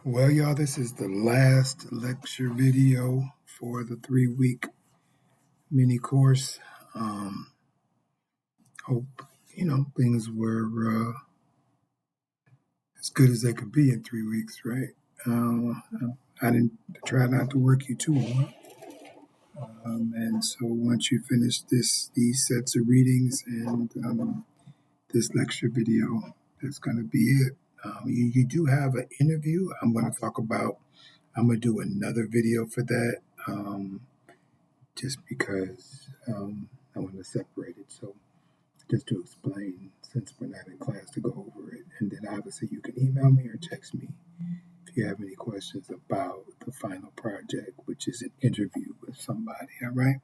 Well, y'all, this is the last lecture video for the 3 week mini course. Hope, things were as good as they could be in 3 weeks, right? I didn't try not to work you too hard. And so once you finish these sets of readings and this lecture video, that's going to be it. You do have an interview. I'm going to do another video for that. Just because I want to separate it. So just to explain, since we're not in class, to go over it. And then obviously you can email me or text me if you have any questions about the final project, which is an interview with somebody. All right.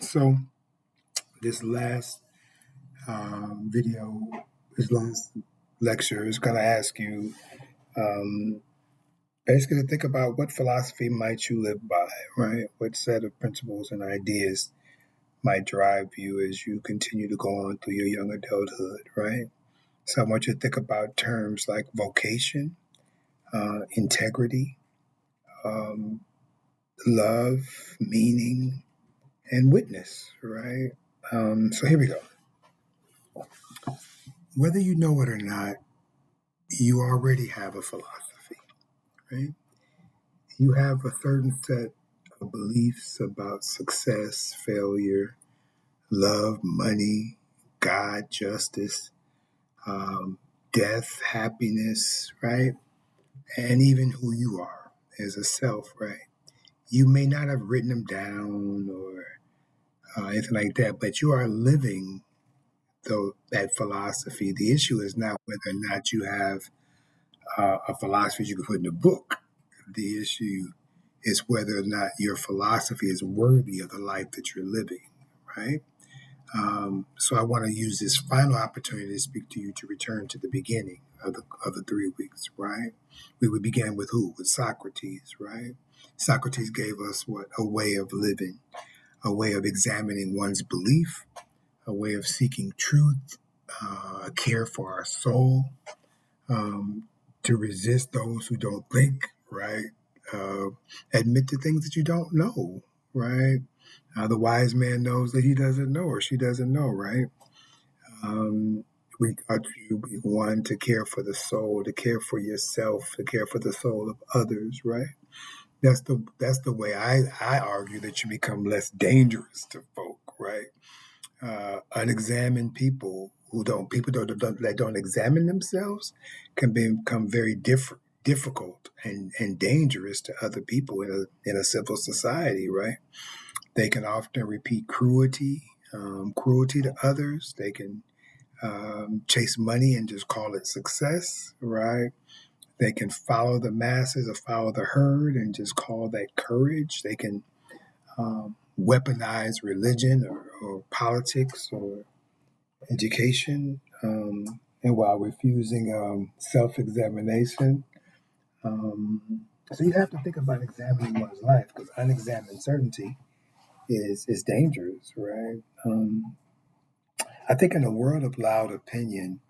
So this last this last lecture is going to ask you basically to think about what philosophy might you live by, right? What set of principles and ideas might drive you as you continue to go on through your young adulthood, right? So I want you to think about terms like vocation, integrity, um, love, meaning, and witness, right? So here we go. Whether you know it or not, you already have a philosophy, right? You have a certain set of beliefs about success, failure, love, money, God, justice, death, happiness, right? And even who you are as a self, right? You may not have written them down or anything like that, but you are living that philosophy. The issue is not whether or not you have a philosophy you can put in a book. The issue is whether or not your philosophy is worthy of the life that you're living, right? So I want to use this final opportunity to speak to you to return to the beginning of the 3 weeks, right? We would begin with who? With Socrates, right? Socrates gave us what? A way of living, a way of examining one's belief, a way of seeking truth, a care for our soul, to resist those who don't think, right? Admit to things that you don't know, right? The wise man knows that he doesn't know or she doesn't know, right? We got you be one to care for the soul, to care for yourself, to care for the soul of others, right? That's the way I argue that you become less dangerous to folk, right? Unexamined people that don't examine themselves can become very difficult and dangerous to other people in a civil society, right? They can often repeat cruelty to others. They can chase money and just call it success, right? They can follow the masses or follow the herd and just call that courage. They can weaponize religion or politics or education, and while refusing self-examination. So you have to think about examining one's life because unexamined certainty is dangerous, right? I think in a world of loud opinion,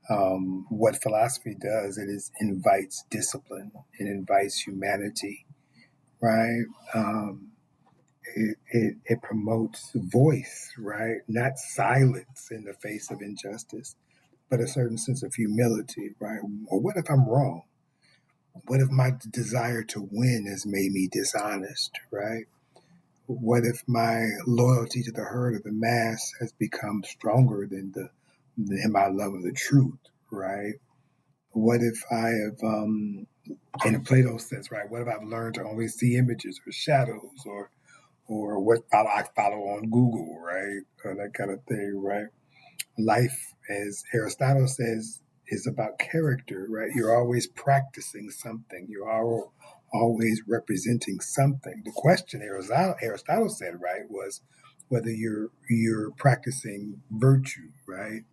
what philosophy does invites discipline, it invites humanity, right? It promotes voice, right? Not silence in the face of injustice, but a certain sense of humility, right? Or what if I'm wrong? What if my desire to win has made me dishonest, right? What if my loyalty to the herd of the mass has become stronger than my love of the truth, right? What if I have, in Plato's sense, right? What if I've learned to only see images or shadows or what I follow on Google, right? Or that kind of thing, right? Life, as Aristotle says, is about character, right? You're always practicing something. You're always representing something. The question Aristotle said, right, was whether you're practicing virtue, right?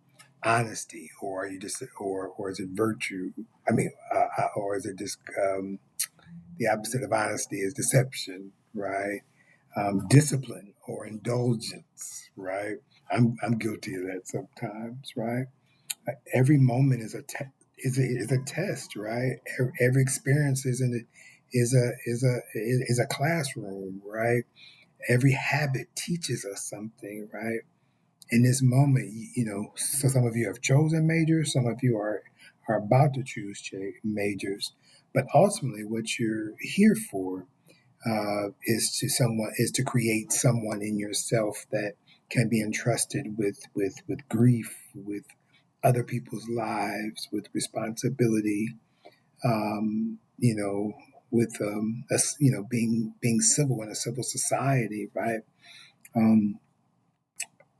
Honesty, or are you just, or is it virtue? I mean, or is it just the opposite of honesty is deception, right? Discipline or indulgence, right? I'm guilty of that sometimes, right? Every moment is is a test, right? Every experience is a classroom, right? Every habit teaches us something, right? In this moment, so some of you have chosen majors, some of you are about to choose majors, but ultimately, what you're here for is to create someone in yourself that can be entrusted with grief, with other people's lives, with responsibility, you know, with us, being civil in a civil society, right? Um,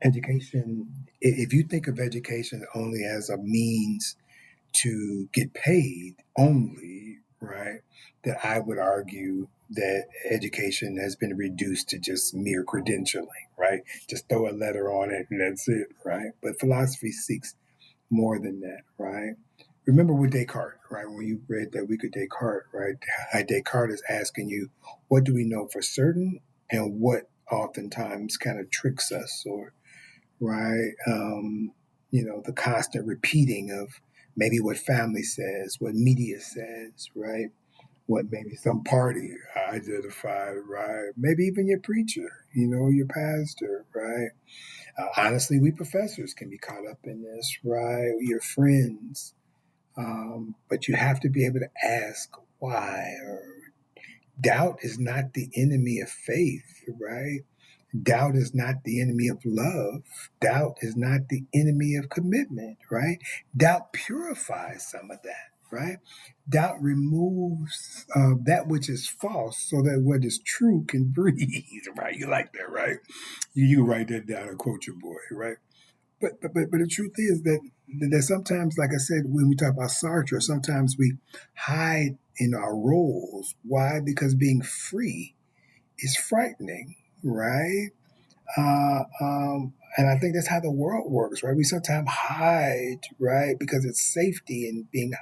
Education. If you think of education only as a means to get paid only, right? That I would argue that education has been reduced to just mere credentialing, right? Just throw a letter on it and that's it, right? But philosophy seeks more than that, right? Remember with Descartes, right? When you read that week of Descartes, right? Descartes is asking you, what do we know for certain and what oftentimes kind of tricks us or right? The constant repeating of maybe what family says, what media says, right? What maybe some party identified, right? Maybe even your preacher, your pastor, right? Honestly, we professors can be caught up in this, right? Your friends. But you have to be able to ask why. Or doubt is not the enemy of faith, right? Doubt is not the enemy of love. Doubt is not the enemy of commitment, right? Doubt purifies some of that, right? Doubt removes that which is false so that what is true can breathe, right? You like that, right? You write that down and quote your boy, right? But the truth is that sometimes, like I said, when we talk about Sartre, sometimes we hide in our roles. Why? Because being free is frightening, right? And I think that's how the world works, right? We sometimes hide, right, because it's safety and being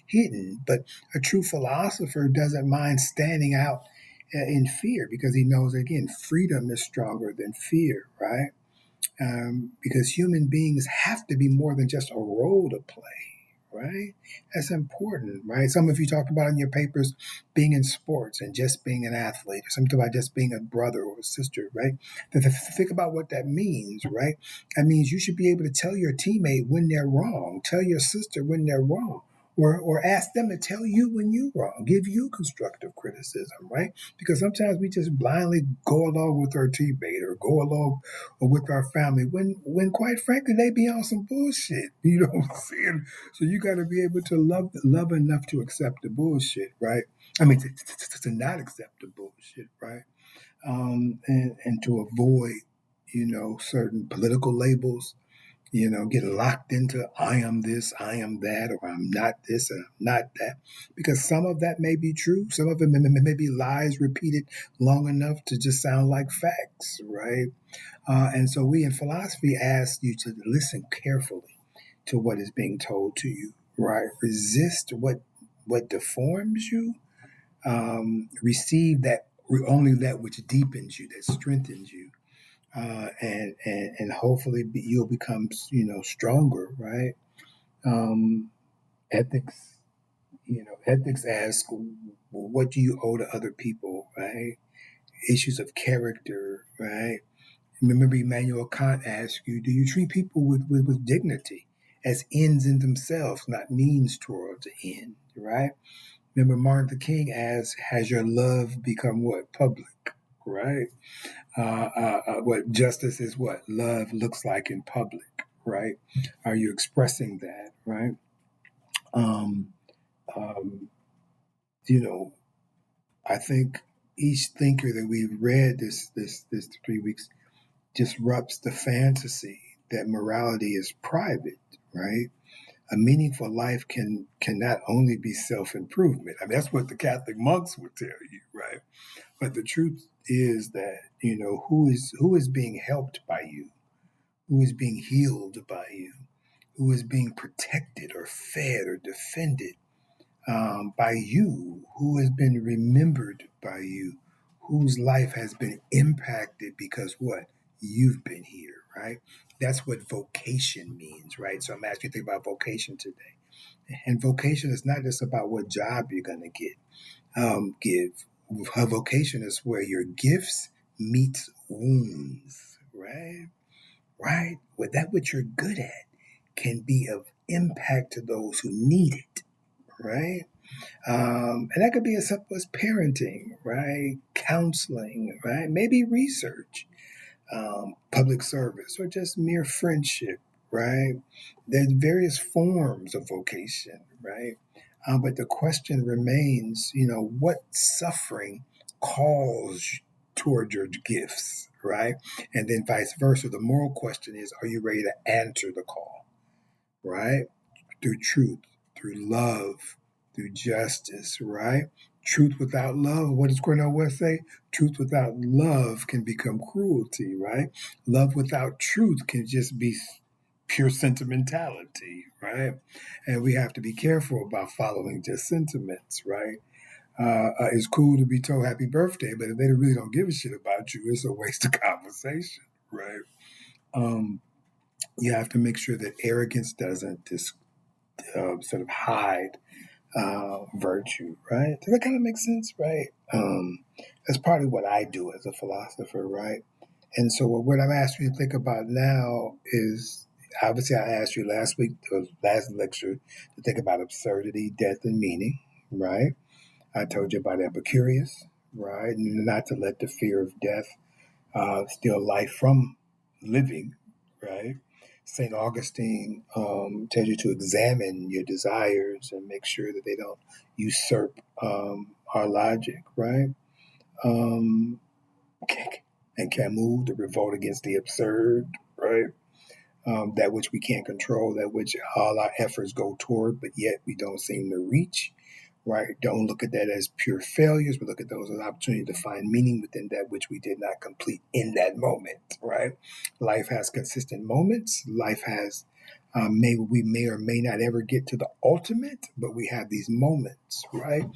hidden. But a true philosopher doesn't mind standing out in fear because he knows, again, freedom is stronger than fear, right? Because human beings have to be more than just a role to play, right? That's important, right? Some of you talked about in your papers being in sports and just being an athlete, or something about just being a brother or a sister, right? Think about what that means, right? That means you should be able to tell your teammate when they're wrong, tell your sister when they're wrong. Or ask them to tell you when you're wrong, give you constructive criticism, right? Because sometimes we just blindly go along with our teammate or go along with our family when quite frankly they be on some bullshit. You know what I'm saying? So you got to be able to love enough to accept the bullshit, right? I mean, to not accept the bullshit, right? And to avoid, certain political labels. Get locked into I am this, I am that, or I'm not this, and I'm not that. Because some of that may be true. Some of it may be lies repeated long enough to just sound like facts, right? And so we in philosophy ask you to listen carefully to what is being told to you, right? Resist what deforms you. Receive that only that which deepens you, that strengthens you, and hopefully you'll become stronger, right? Um, ethics, ethics ask, what do you owe to other people, right? Issues of character, right? Remember, Immanuel Kant asked you, do you treat people with dignity as ends in themselves, not means towards an end, right? Remember, Martin Luther King asked, has your love become what? Public, right? What justice is what love looks like in public, right? Are you expressing that, right? Um, um, you know, I think each thinker that we've read this 3 weeks disrupts the fantasy that morality is private, right? A meaningful life can not only be self improvement. I mean, that's what the Catholic monks would tell you, right? But the truth is that who is being helped by you, who is being healed by you, who is being protected or fed or defended by you, who has been remembered by you, whose life has been impacted because what? You've been here, right? That's what vocation means, right? So I'm asking you to think about vocation today. And vocation is not just about what job you're going to give. Her vocation is where your gifts meets wounds, right? Right? Where that which you're good at can be of impact to those who need it, right? And that could be as simple as parenting, right? Counseling, right? Maybe research, public service, or just mere friendship, right? There's various forms of vocation, right? But the question remains, what suffering calls toward your gifts, right? And then vice versa. The moral question is, are you ready to answer the call, right? Through truth, through love, through justice, right? Truth without love, what does Cornel West say? Truth without love can become cruelty, right? Love without truth can just be pure sentimentality, right? And we have to be careful about following just sentiments, right? It's cool to be told happy birthday, but if they really don't give a shit about you, it's a waste of conversation, right? You have to make sure that arrogance doesn't sort of hide virtue, right? Does that kind of make sense, right? That's partly what I do as a philosopher, right? And so what I'm asking you to think about now is, obviously I asked you last week, or last lecture, to think about absurdity, death, and meaning, right? I told you about Epicurus, right? Not to let the fear of death steal life from living, right? St. Augustine tells you to examine your desires and make sure that they don't usurp our logic, right? Um, and Camus, the revolt against the absurd, right? That which we can't control, that which all our efforts go toward, but yet we don't seem to reach, right? Don't look at that as pure failures, but look at those as an opportunity to find meaning within that which we did not complete in that moment, right? Life has consistent moments. Life has, we may or may not ever get to the ultimate, but we have these moments, right?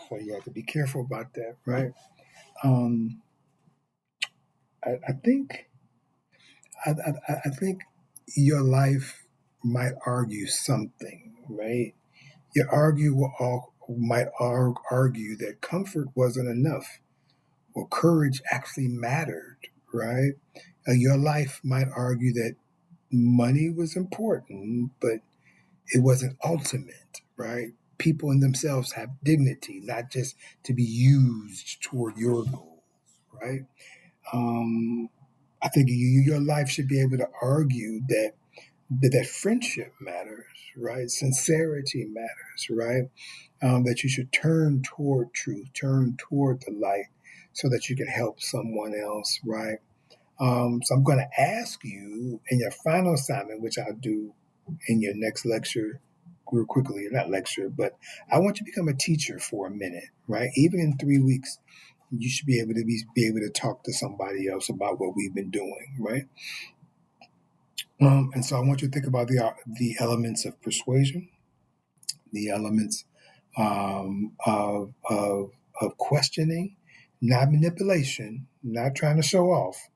So you have to be careful about that, right? I think I think your life might argue something, right? Might argue that comfort wasn't enough, or courage actually mattered, right? Your life might argue that money was important, but it wasn't ultimate, right? People in themselves have dignity, not just to be used toward your goals, right? I think your life should be able to argue that friendship matters, right? Sincerity matters, right? That you should turn toward truth, turn toward the light, so that you can help someone else, right? So I'm going to ask you in your final assignment, which I'll do in your next lecture, real quickly, not lecture, but I want you to become a teacher for a minute, right? Even in 3 weeks, you should be able to be able to talk to somebody else about what we've been doing, right? And so I want you to think about the elements of persuasion, the elements of questioning, not manipulation, not trying to show off,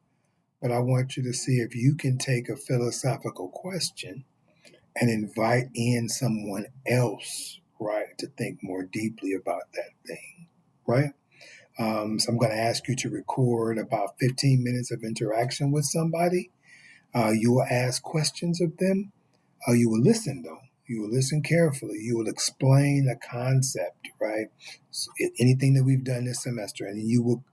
but I want you to see if you can take a philosophical question and invite in someone else, right, to think more deeply about that thing, right? So I'm going to ask you to record about 15 minutes of interaction with somebody. You will ask questions of them. You will listen, though. You will listen carefully. You will explain a concept, right? So anything that we've done this semester, and you will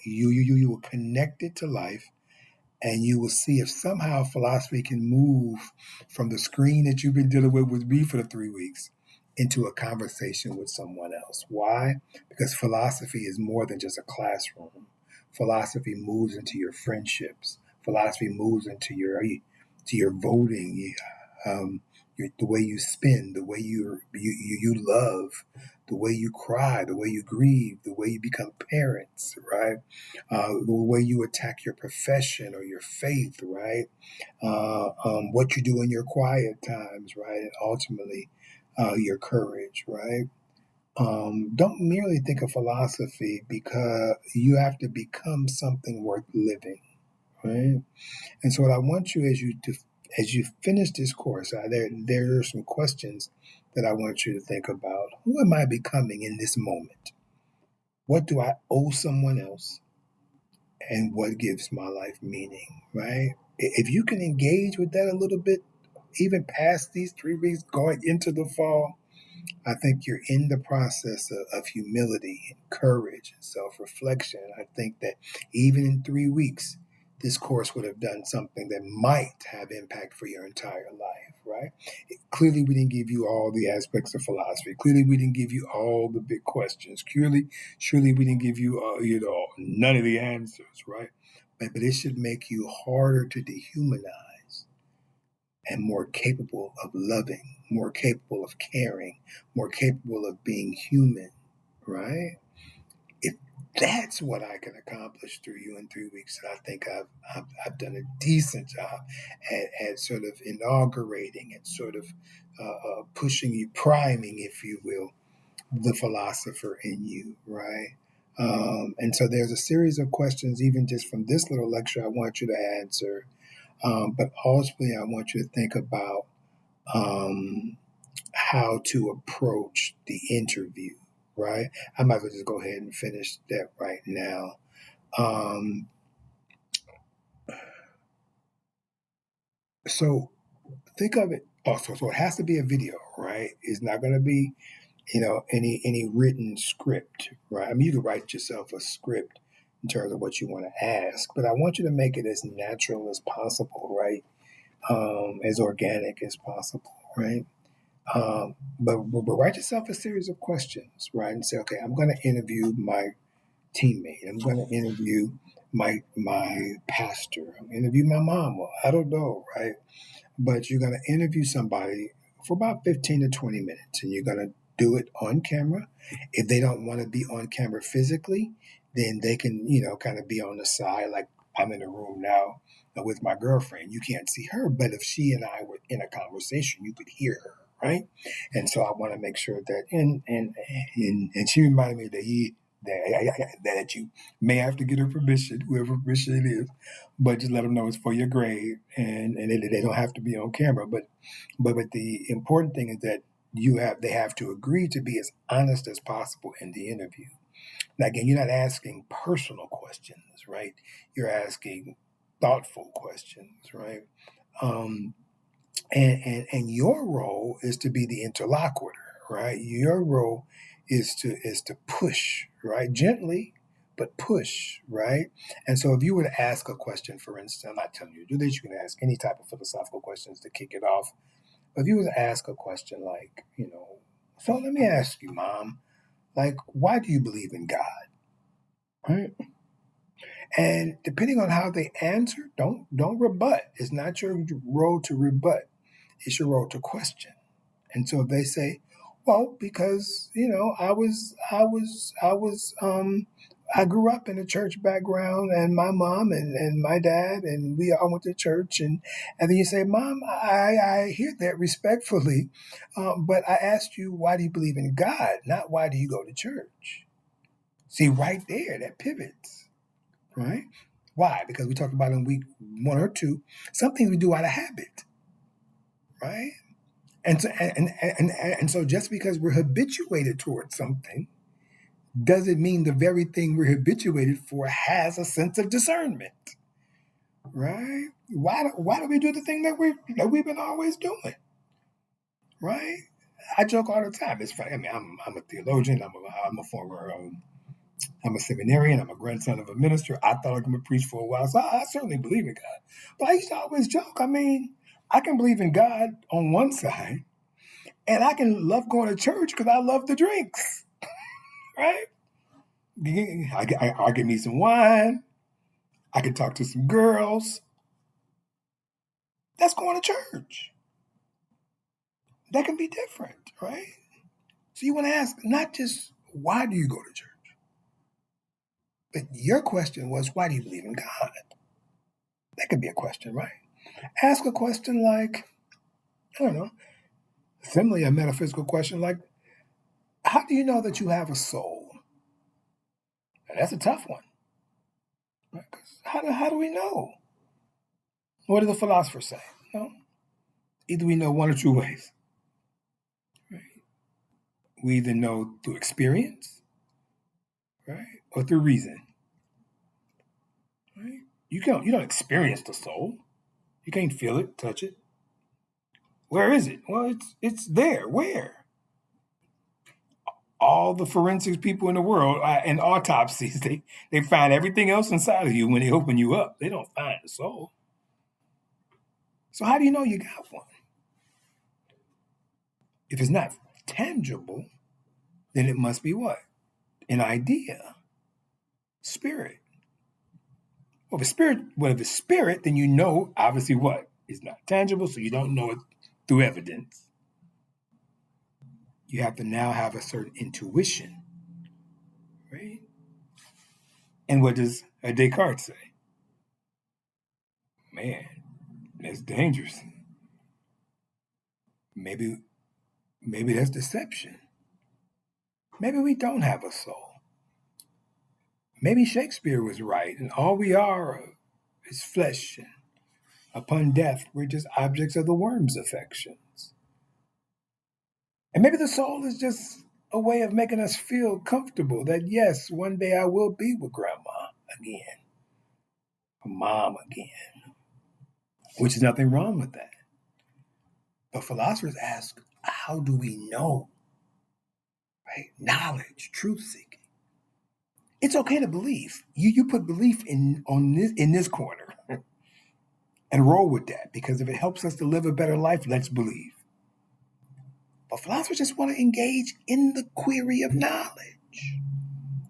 you will connect it to life, and you will see if somehow philosophy can move from the screen that you've been dealing with me for the 3 weeks into a conversation with someone else. Why? Because philosophy is more than just a classroom. Philosophy moves into your friendships. Philosophy moves into your voting, the way you spend, the way you love, the way you cry, the way you grieve, the way you become parents, right? The way you attack your profession or your faith, right? What you do in your quiet times, right? And ultimately, your courage, right? Don't merely think of philosophy, because you have to become something worth living, right? And so what I want you is as you finish this course, there are some questions that I want you to think about. Who am I becoming in this moment? What do I owe someone else? And what gives my life meaning, right? If you can engage with that a little bit, even past these 3 weeks going into the fall, I think you're in the process of humility and courage and self reflection. I think that even in 3 weeks, this course would have done something that might have impact for your entire life, right? Clearly, we didn't give you all the aspects of philosophy. Clearly, we didn't give you all the big questions. Surely, we didn't give you, none of the answers, right? But it should make you harder to dehumanize and more capable of loving, more capable of caring, more capable of being human, right? If that's what I can accomplish through you in 3 weeks, then I think I've done a decent job at sort of inaugurating and sort of pushing you, priming, if you will, the philosopher in you, right? And so there's a series of questions, even just from this little lecture, I want you to answer. But ultimately, I want you to think about um, how to approach the interview, right? I might as well just go ahead and finish that right now. Um, so think of it. Oh, so it has to be a video, right? It's not going to be, any written script, right? I mean, you can write yourself a script in terms of what you want to ask, but I want you to make it as natural as possible, right? As organic as possible, right? But write yourself a series of questions, right? And say, okay, I'm going to interview my teammate. I'm going to interview my pastor. I'm going to interview my mama. I don't know, right? But you're going to interview somebody for about 15 to 20 minutes, and you're going to do it on camera. If they don't want to be on camera physically, then they can, kind of be on the side. Like I'm in a room now with my girlfriend. You can't see her, but if she and I were in a conversation, you could hear her, right? And so I want to make sure that, and she reminded me that you may have to get her permission, whoever permission it is, but just let them know it's for your grade, and they don't have to be on camera. But the important thing is that they have to agree to be as honest as possible in the interview. Now, again, you're not asking personal questions, right? You're asking thoughtful questions, right? Um, and your role is to be the interlocutor, right? Your role is to push, right? Gently, but push, right? And so if you were to ask a question, for instance, I'm not telling you to do this, you can ask any type of philosophical questions to kick it off. But if you were to ask a question like, so let me ask you, Mom, like, why do you believe in God? Right? And depending on how they answer, don't rebut. It's not your role to rebut. It's your role to question. And so if they say, well, because I grew up in a church background, and my mom and my dad and we all went to church, and then you say, Mom, I hear that respectfully, but I asked you, why do you believe in God, not why do you go to church? See, right there, that pivots, right? Why? Because we talked about in week 1 or 2, some things we do out of habit, right? And so just because we're habituated towards something doesn't mean the very thing we're habituated for has a sense of discernment, right? Why do we do the thing that we've been always doing, right? I joke all the time. It's funny. I mean, I'm a theologian. I'm a former I'm a seminarian. I'm a grandson of a minister. I thought I could preach for a while, so I certainly believe in God. But I used to always joke. I mean, I can believe in God on one side, and I can love going to church because I love the drinks, right? I can meet some wine. I can talk to some girls. That's going to church. That can be different, right? So you want to ask not just why do you go to church, but your question was, why do you believe in God? That could be a question, right? Ask a question like, I don't know, similarly a metaphysical question like, how do you know that you have a soul? And that's a tough one. Right? 'Cause how do we know? What do the philosophers say? Either we know one or two ways. Right? We either know through experience, right, or through reason. Right? You don't experience the soul. You can't feel it, touch it. Where is it? Well, it's there. Where? All the forensics people in the world and autopsies, they find everything else inside of you when they open you up. They don't find the soul. So how do you know you got one? If it's not tangible, then it must be what? An idea. Spirit. Well, if it's spirit, then you know obviously what? It's not tangible, so you don't know it through evidence. You have to now have a certain intuition. Right? And what does Descartes say? Man, that's dangerous. Maybe that's deception. Maybe we don't have a soul. Maybe Shakespeare was right, and all we are is flesh, and upon death, we're just objects of the worm's affections. And maybe the soul is just a way of making us feel comfortable that, yes, one day I will be with grandma again, or mom again, which is nothing wrong with that. But philosophers ask, how do we know? Right? Knowledge, truth seeking. It's okay to believe. You put belief in this corner and roll with that, because if it helps us to live a better life, let's believe. But philosophers just want to engage in the query of knowledge.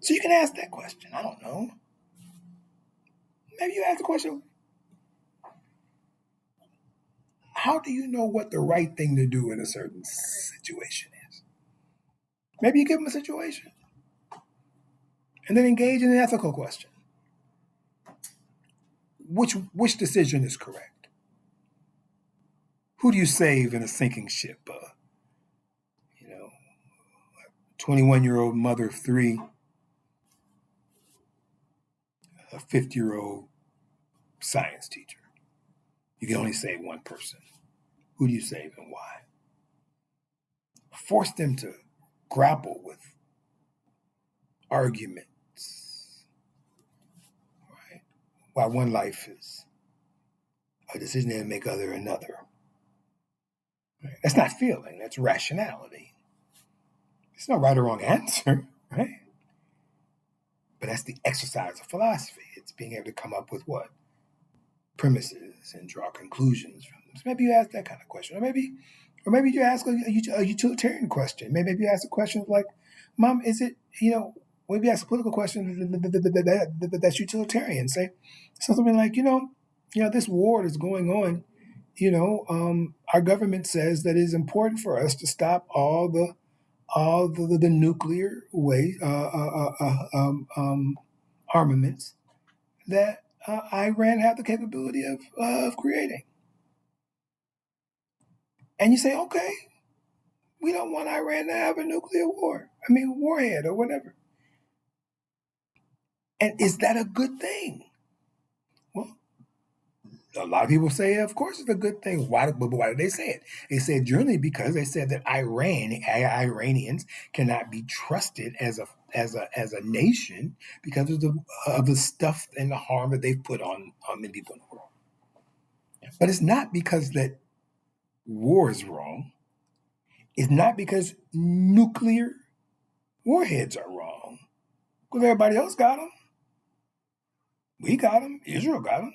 So you can ask that question. I don't know. Maybe you ask the question, how do you know what the right thing to do in a certain situation is? Maybe you give them a situation and then engage in an ethical question. Which decision is correct? Who do you save in a sinking ship? 21-year-old mother of three, a 50-year-old science teacher. You can only save one person. Who do you save and why? Force them to grapple with arguments, right? While one life is a decision they make other another. Right? That's not feeling, that's rationality. There's no right or wrong answer, right? But that's the exercise of philosophy. It's being able to come up with what? Premises and draw conclusions from them. So maybe you ask that kind of question. Or maybe you ask a utilitarian question. Maybe you ask a question like, Mom, is it, maybe ask a political question that's utilitarian. Say something like, this war is going on. Our government says that it is important for us to stop all the nuclear armaments that Iran have the capability of creating. And you say, okay, we don't want Iran to have a nuclear warhead or whatever. And is that a good thing? Well, a lot of people say, of course, it's a good thing. Why did they say it? They said generally because they said that Iranians cannot be trusted as a nation because of the stuff and the harm that they've put on many people in the world. But it's not because that war is wrong. It's not because nuclear warheads are wrong. Because everybody else got them. We got them. Israel got them.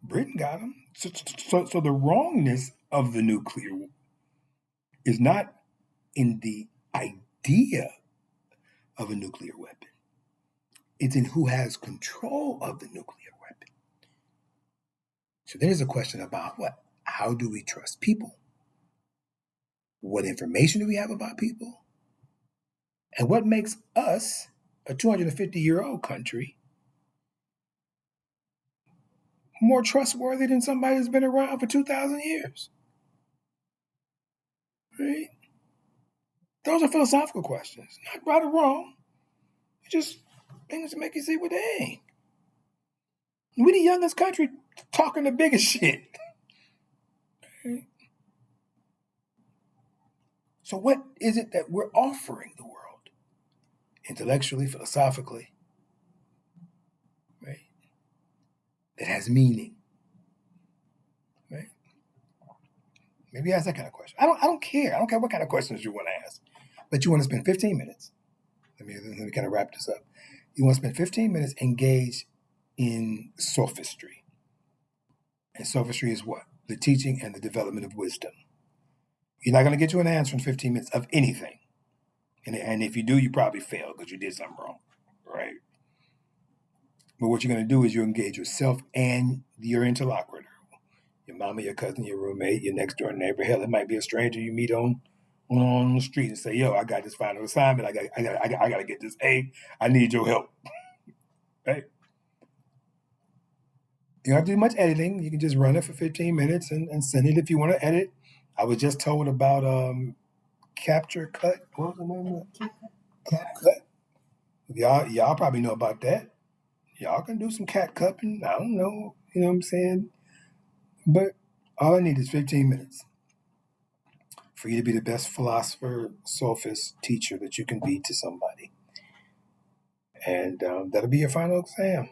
Britain got them. So the wrongness of the nuclear is not in the idea of a nuclear weapon. It's in who has control of the nuclear weapon. So there's a question about what? How do we trust people? What information do we have about people? And what makes us, a 250-year-old country, more trustworthy than somebody that's been around for 2,000 years? Right? Those are philosophical questions, not right or wrong. It's just things to make you say, well, dang. We the youngest country talking the biggest shit. So what is it that we're offering the world? Intellectually, philosophically, right? That has meaning, right? Maybe ask that kind of question. I don't care. I don't care what kind of questions you want to ask. But you want to spend 15 minutes. Let me kind of wrap this up. You want to spend 15 minutes engaged in sophistry. And sophistry is what? The teaching and the development of wisdom. You're not going to get you an answer in 15 minutes of anything. And if you do, you probably fail because you did something wrong, right? But what you're going to do is you engage yourself and your interlocutor, your mama, your cousin, your roommate, your next door neighbor. Hell, it might be a stranger you meet on the street and say, "Yo, I got this final assignment. I got to get this A. I need your help." Right? You don't have to do much editing. You can just run it for 15 minutes and send it if you want to edit. I was just told about Capture Cut. What was the name of that? CapCut. Y'all probably know about that. Y'all can do some cat cupping. I don't know. You know what I'm saying? But all I need is 15 minutes for you to be the best philosopher, sophist, teacher that you can be to somebody. And that'll be your final exam,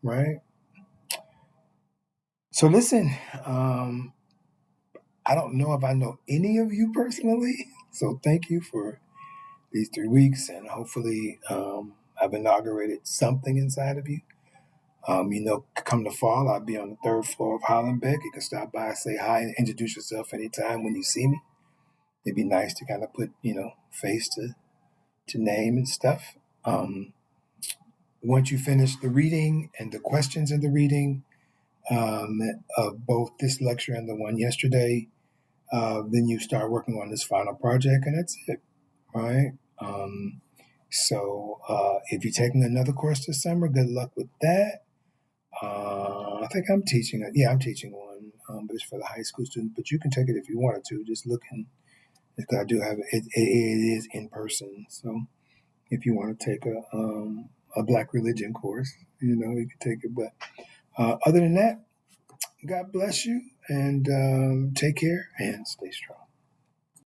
right? So listen, I don't know if I know any of you personally. So thank you for these 3 weeks. And hopefully I've inaugurated something inside of you. Come the fall, I'll be on the 3rd floor of Hollenbeck. You can stop by, say hi, and introduce yourself anytime when you see me. It'd be nice to kind of put, face to name and stuff. Once you finish the reading and the questions in the reading of both this lecture and the one yesterday, then you start working on this final project, and that's it, right? So if you're taking another course this summer, good luck with that. I think I'm teaching it. Yeah, I'm teaching one, but it's for the high school students. But you can take it if you wanted to. Just looking, because I do have it. It is in person. So if you want to take a Black religion course, you can take it. But other than that, God bless you and take care and stay strong.